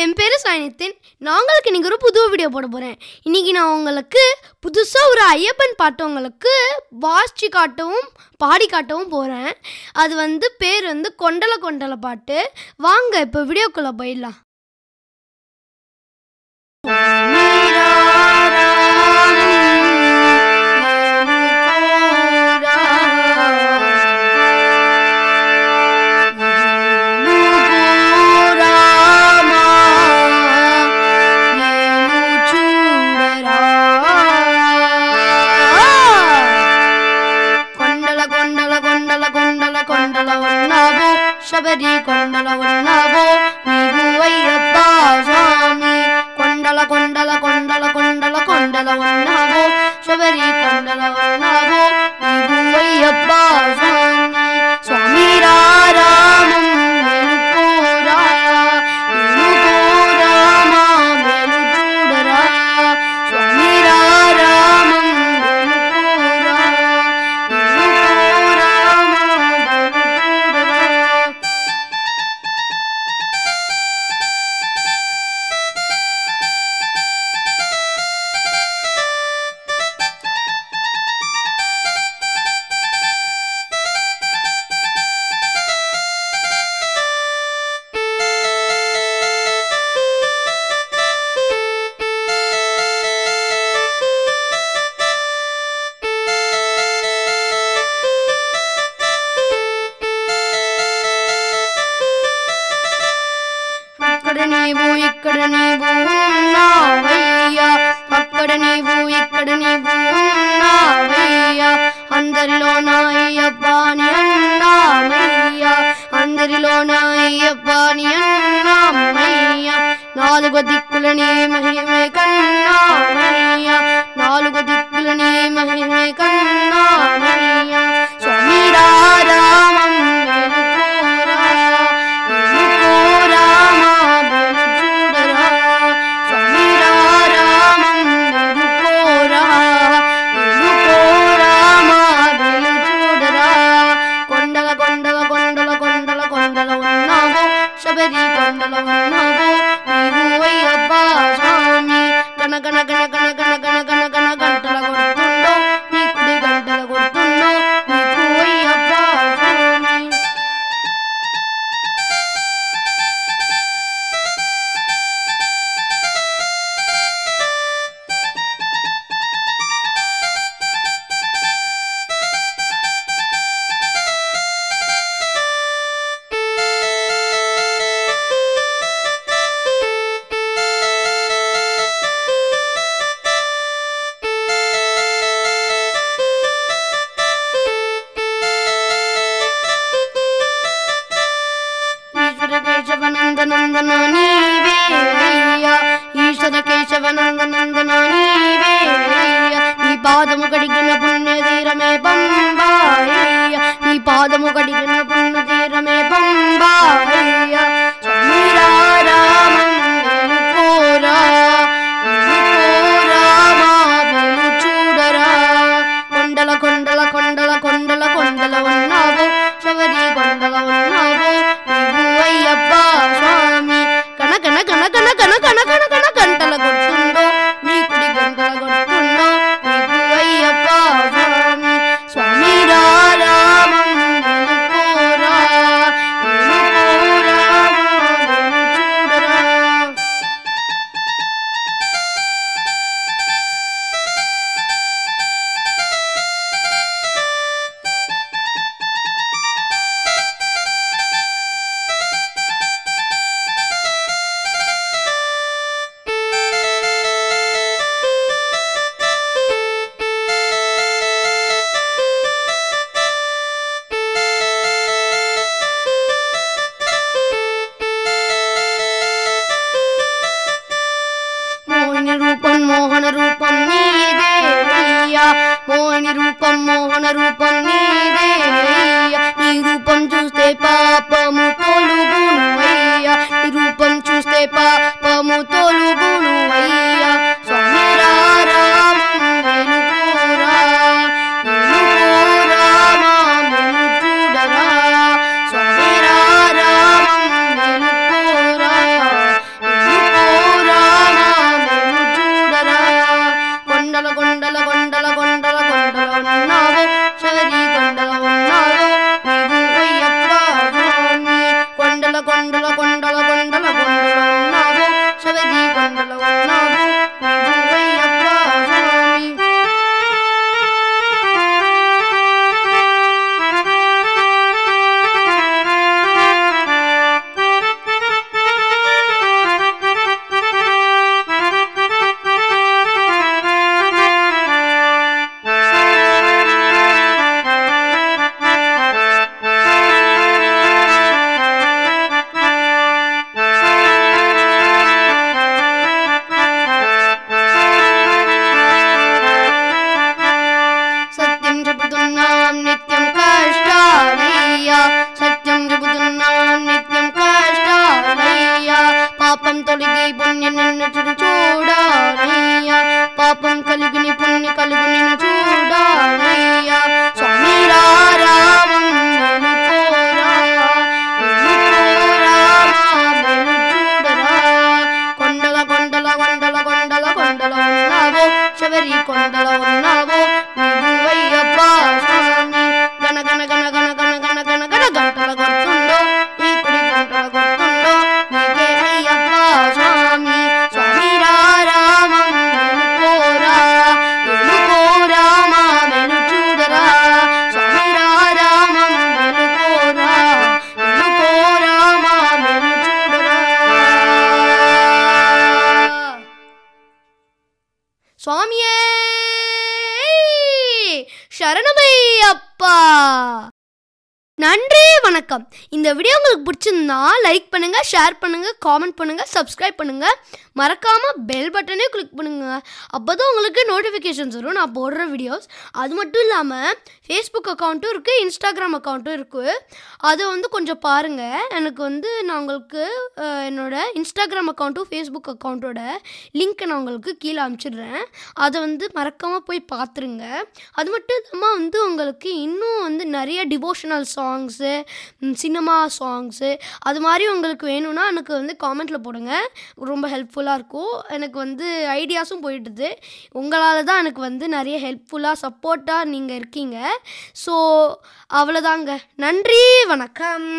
என் பேரு சாய்நித்தின். நான் உங்களுக்கு இன்னைக்கு ஒரு புது வீடியோ போட போகிறேன். இன்றைக்கி நான் உங்களுக்கு புதுசாக ஒரு ஐயப்பன் பாட்டு உங்களுக்கு வாசித்து காட்டவும் பாடி காட்டவும் போகிறேன். அது பேர் கொண்டல கொண்டல பாட்டு. வாங்க இப்போ வீடியோக்குள்ளே போயிடலாம். శబరి కొండల ఉన్నావో నీవు అయ్యప్ప స్వామి. కొండల కొండల కొండల కొండల కొండల ఉన్నావో శబరి కొండల ఉన్నావో నీవు అయ్యప్ప స్వామి. స్వామి రామం మేలుకోరా మేలుకోరా మా మేలు చూడరా. స్వామి రామం మేలుకోరా మేలుకోరా మా నీవు ఇక్కడ నీవు ఉన్నావయ్యా, అక్కడ నీవు ఇక్కడ నీవు ఉన్నావయ్యా. అందరిలో నా అయ్యప్పని అన్నామయ్యా, అందరిలో నా అయ్యప్పని అన్నామయ్యా. నాలుగు దిక్కులని మహిమే కన్నామయ్యా, నాలుగు దిక్కులని మహిమే కన్నామయ్యా. స్వామి రామం మేలుకోరా మేలుకోరా మా మేలు చూడరా. స్వామి రామం మేలుకోరా మేలుకోరా మా మేలు చూడరా. சுவாமியே சரணமையப்பா. நன்றி, வணக்கம். இந்த வீடியோ உங்களுக்கு பிடிச்சிருந்தா லைக் பண்ணுங்க, ஷேர் பண்ணுங்க, காமெண்ட் பண்ணுங்க, சப்ஸ்கிரைப் பண்ணுங்க. மறக்காம பெல் பட்டனே கிளிக் பண்ணுங்க. அப்போதான் உங்களுக்கு நோட்டிஃபிகேஷன்ஸ் வரும் நான் போடுற வீடியோஸ். அது மட்டும் இல்லாமல் ஃபேஸ்புக் அக்கௌண்ட்டும் இருக்குது, இன்ஸ்டாகிராம் அக்கௌண்ட்டும் இருக்குது. அதை வந்து கொஞ்சம் பாருங்கள். எனக்கு வந்து நான் உங்களுக்கு என்னோட இன்ஸ்டாகிராம் அக்கௌண்ட்டும் ஃபேஸ்புக் அக்கௌண்ட்டோட லிங்க்கை நான் உங்களுக்கு கீழே அனுப்பிச்சிடுறேன். அதை வந்து மறக்காமல் போய் பார்த்துருங்க. அது மட்டும் இல்லாமல் வந்து உங்களுக்கு இன்னும் வந்து நிறைய டிவோஷனல் சாங்ஸு, சினிமா சாங்ஸு அது மாதிரி உங்களுக்கு வேணும்னா எனக்கு வந்து காமெண்ட்டில் போடுங்க. ரொம்ப ஹெல்ப்ஃபுல்லாக இருக்கும். எனக்கு வந்து ஐடியாஸும் போயிட்டுது. உங்களால் தான் எனக்கு வந்து நிறைய ஹெல்ப்ஃபுல்லாக சப்போர்ட்டாக நீங்கள் இருக்கீங்க. ஸோ அவ்வளோதாங்க. நன்றி, வணக்கம்.